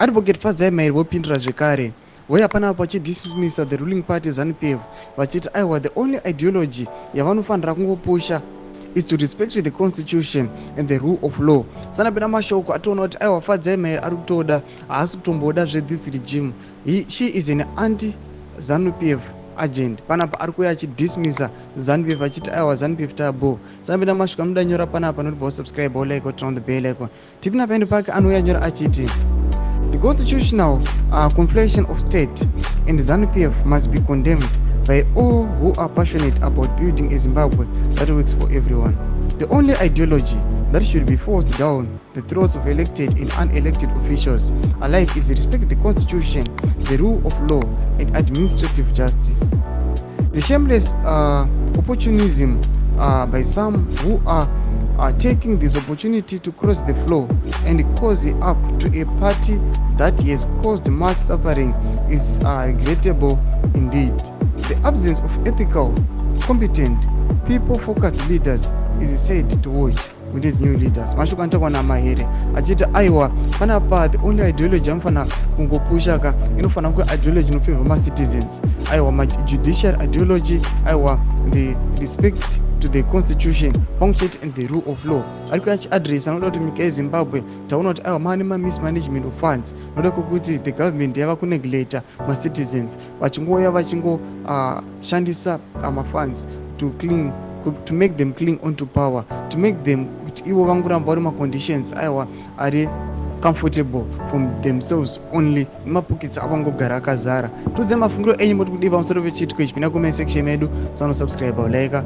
Advocate Adv Mahere vopindura zvekare voya panapa vachidismissa the ruling party Zanu PF vachiti aiwa the only ideology yavanofanira kungopusha is to respect the constitution and the rule of law. Sanapinda mashoko atoona kuti aiwa Adv Mahere ari kutoda haasi kutomboda this regime. She is an anti Zanu PF agent. Panapa ari kuuya achidismissa Zanu PF achiti aiwa Zanu PF tabo. Sanapinda mashoko anoda nyora panapa noti subscribe like turn on the bell icon. Tipina paende pake anouya nyora achiti the constitutional conflation of state and Zanu PF must be condemned by all who are passionate about building a Zimbabwe that works for everyone. The only ideology that should be forced down the throats of elected and unelected officials alike is respect the constitution, the rule of law, and administrative justice. The shameless opportunism by some who are taking this opportunity to cross the floor and cozy up to a party that has caused mass suffering is regrettable indeed. The absence of ethical, competent, people-focused leaders is said to watch. We need new leaders. Mashoko anotaurwa naMahere achiti aiwa panapa the only ideology amufana kungopushaka inofana kuva ideology inofavor macitizens. Aiwa judicial ideology, aiwa the respect to the constitution pamwechete and the rule of law. Ari kuya achiadresa anoda kuti nyika yeZimbabwe taona kuti aiwa mane mismanagement of funds noda kuti the government yava kuneglecta macitizens vachingoya vachingoshandisa mafunds to make them cling onto power, to make them kuti ivo vangoramba vari maconditions aiwa ari comfortable from themselves only nemapokets avangogara akazara. Tudze mafungiro enyu moti kudiva musoro pechitiko ichi. Pinda comment section medu, subscribe, like,